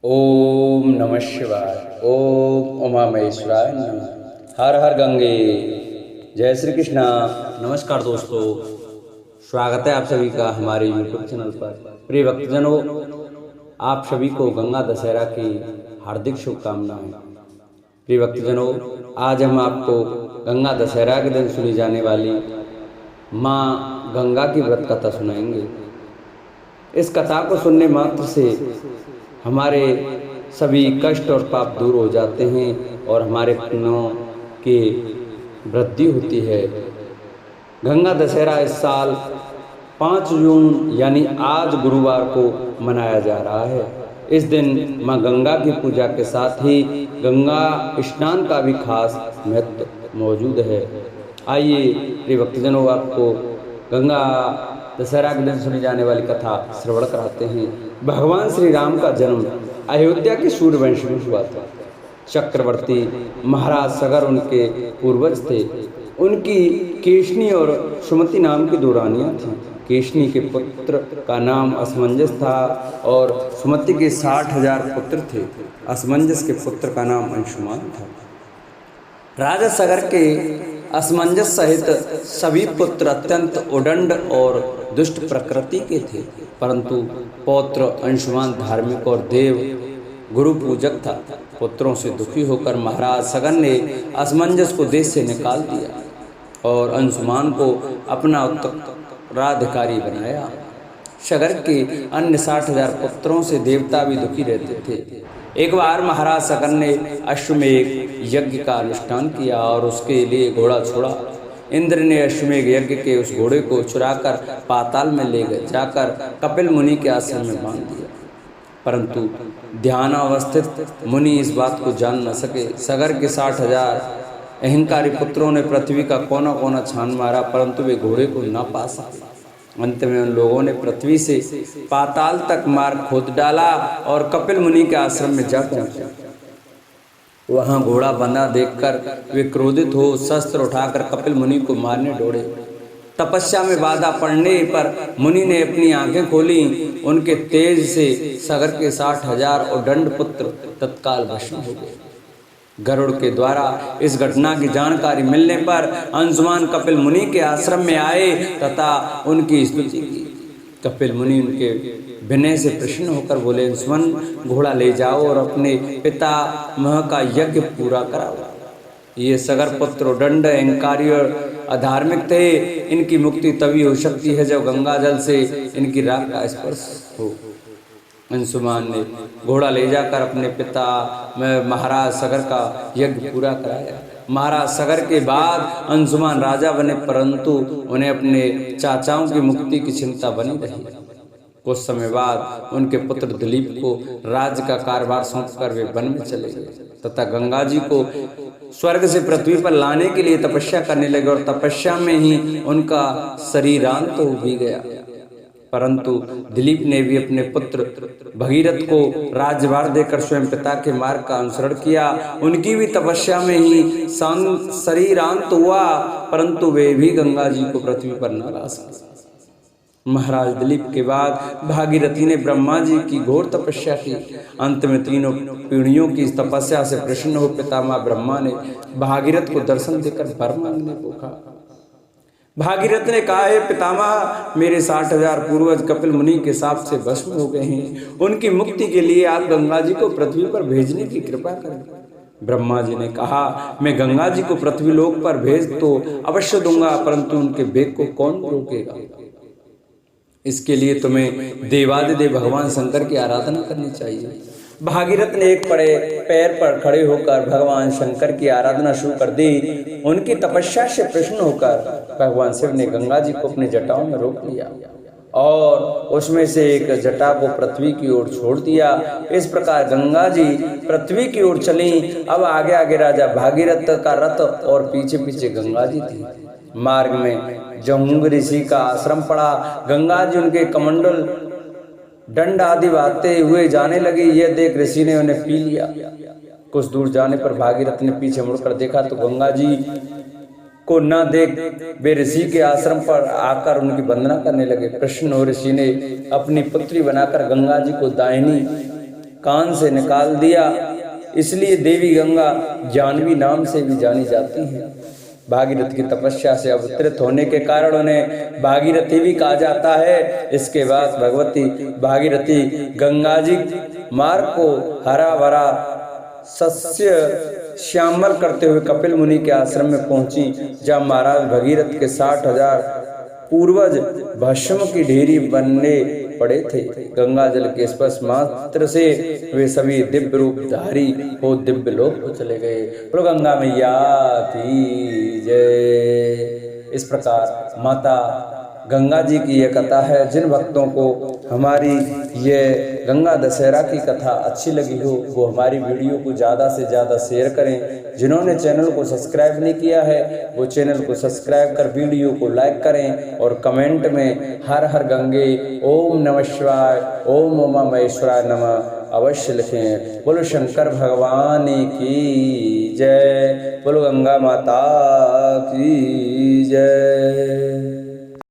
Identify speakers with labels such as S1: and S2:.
S1: ओम नमः शिवाय। ओम उमा महेश्वराय नमः। हर हर गंगे। जय श्री कृष्णा। नमस्कार दोस्तों, स्वागत है आप सभी का हमारे YouTube चैनल पर। प्रिय भक्तजनों, आप सभी को गंगा दशहरा की हार्दिक शुभकामनाएं। प्रिय भक्तजनों, आज हम आपको गंगा दशहरा के दिन सुनी जाने वाली माँ गंगा की व्रत कथा सुनाएंगे। इस कथा को सुनने मात्र से हमारे सभी कष्ट और पाप दूर हो जाते हैं और हमारे पुण्यों की वृद्धि होती है। गंगा दशहरा इस साल 5 जून यानी आज गुरुवार को मनाया जा रहा है। इस दिन माँ गंगा की पूजा के साथ ही गंगा स्नान का भी खास महत्व मौजूद है। आइए प्रिय भक्तजनों, आपको गंगा दशहरा के दिन सुनी जाने वाली कथा श्रवण कराते हैं। भगवान श्री राम का जन्म अयोध्या के सूर्यवंश में हुआ था। चक्रवर्ती महाराज सगर उनके पूर्वज थे। उनकी केशनी और सुमति नाम की 2 रानियां थीं। केशनी के पुत्र का नाम असमंजस था और सुमति के 60,000 पुत्र थे। असमंजस के पुत्र का नाम अंशुमान था। राजा सगर के असमंजस सहित सभी पुत्र अत्यंत उदंड और दुष्ट प्रकृति के थे, परंतु पौत्र अंशुमान धार्मिक और देव गुरु पूजक था। पुत्रों से दुखी होकर महाराज सगर ने असमंजस को देश से निकाल दिया और अंशुमान को अपना उत्तराधिकारी बनाया। सगर के अन्य 60,000 पुत्रों से देवता भी दुखी रहते थे। एक बार महाराज सगर ने अश्वमेघ यज्ञ का अनुष्ठान किया और उसके लिए घोड़ा छोड़ा। इंद्र ने अश्वमेघ यज्ञ के उस घोड़े को चुराकर पाताल में ले गए जाकर कपिल मुनि के आश्रम में बांध दिया, परंतु ध्यानावस्थित मुनि इस बात को जान न सके। सगर के 60,000 अहंकारी पुत्रों ने पृथ्वी का कोना कोना छान मारा, परंतु वे घोड़े को न पा सके। अंत में उन लोगों ने पृथ्वी से पाताल तक मार्ग खोद डाला और कपिल मुनि के आश्रम में जा पहुंचे। वहां घोड़ा बंधा देखकर वे क्रोधित हो शस्त्र उठाकर कपिल मुनि को मारने दौड़े। तपस्या में बाधा पड़ने पर मुनि ने अपनी आंखें खोली। उनके तेज से सगर के 60,000 उदंड पुत्र तत्काल भस्म हो गए। गरुड़ के द्वारा इस घटना की जानकारी मिलने पर अंशुमान कपिल मुनि के आश्रम में आए तथा उनकी स्तुति की। कपिल मुनि उनके विनय से प्रसन्न होकर बोले, अंशुमान, घोड़ा ले जाओ और अपने पिता मह का यज्ञ पूरा कराओ। ये सगर पुत्र उदंड अहंकारी और अधार्मिक थे। इनकी मुक्ति तभी हो सकती है जब गंगा जल से इनकी राख का स्पर्श हो। अंशुमान ने घोड़ा ले जाकर अपने पिता महाराज सगर का यज्ञ पूरा कराया। महाराज सगर के बाद अंशुमान राजा बने, परंतु उन्हें अपने चाचाओं की मुक्ति की चिंता बनी रही। कुछ समय बाद उनके पुत्र दिलीप को राज्य का कार्यभार सौंपकर वे वन में चले गए तथा गंगा जी को स्वर्ग से पृथ्वी पर लाने के लिए तपस्या करने लगे और तपस्या में ही उनका शरीरांत हो भी गया। परंतु दिलीप ने भी अपने पुत्र भगीरथ को राज्यभार देकर स्वयं पिता के मार्ग का अनुसरण किया। उनकी भी तपस्या में ही शरीरांत हुआ, परंतु वे भी गंगा जी को पृथ्वी पर न ला सके। महाराज दिलीप के बाद भागीरथी ने ब्रह्मा जी की घोर तपस्या की। अंत में 3 पीढ़ियों की इस तपस्या से प्रसन्न हो पितामह ब्रह्मा ने भागीरथ को दर्शन देकर वर मांगने को कहा। भागीरथ ने कहा, है पितामह, मेरे 60,000 पूर्वज कपिल मुनि के शाप से भस्म हो गए हैं। उनकी मुक्ति के लिए आप गंगा जी को पृथ्वी पर भेजने की कृपा करें। ब्रह्मा जी ने कहा, मैं गंगा जी को पृथ्वी लोक पर भेज तो अवश्य दूंगा, परंतु उनके वेग को कौन रोकेगा? इसके लिए तुम्हें देवादिदेव भगवान शंकर की आराधना करनी चाहिए। भागीरथ ने एक पैर पर खड़े होकर भगवान शंकर की आराधना शुरू कर दी। उनकी तपस्या से प्रसन्न होकर भगवान शिव ने गंगा जी को अपने जटाओं में रोक लिया और उसमें से एक जटा को पृथ्वी की ओर छोड़ दिया। इस प्रकार गंगा जी पृथ्वी की ओर चली। अब आगे आगे राजा भागीरथ का रथ और पीछे पीछे गंगा जी थी। मार्ग में जम्बू ऋषि का आश्रम पड़ा। गंगा जी उनके कमंडल दंड आदि बहाते हुए जाने लगी। यह देख ऋषि ने उन्हें पी लिया। कुछ दूर जाने पर भागीरथ ने पीछे मुड़कर देखा तो गंगा जी को न देख वे ऋषि के आश्रम पर आकर उनकी वंदना करने लगे। प्रसन्न हो ऋषि ने अपनी पुत्री बनाकर गंगा जी को दाहिनी कान से निकाल दिया। इसलिए देवी गंगा जानवी नाम से भी जानी जाती हैं। भागीरथ की तपस्या से अवतरित होने के कारण उन्हें भागीरथी भी कहा जाता है। इसके बाद भगवती भागीरथी गंगा जी मार्ग को हरा भरा सस्य श्यामल करते हुए कपिल मुनि के आश्रम में पहुंची, जहाँ महाराज भगीरथ के 60,000 पूर्वज भस्म की ढेरी बनने पड़े थे। गंगा जल के स्पर्श मात्र से वे सभी दिव्य रूप धारी हो दिव्य लोक को चले गए। बोलो गंगा मैया की जय। इस प्रकार माता गंगा जी की यह कथा है। जिन भक्तों को हमारी ये गंगा दशहरा की कथा अच्छी लगी हो वो हमारी वीडियो को ज़्यादा से ज़्यादा शेयर करें। जिन्होंने चैनल को सब्सक्राइब नहीं किया है वो चैनल को सब्सक्राइब कर वीडियो को लाइक करें और कमेंट में हर हर गंगे, ओम नमः शिवाय, ओम उमा महेश्वराय नमः अवश्य लिखें। बोलो शंकर भगवान की जय। बोलो गंगा माता की जय।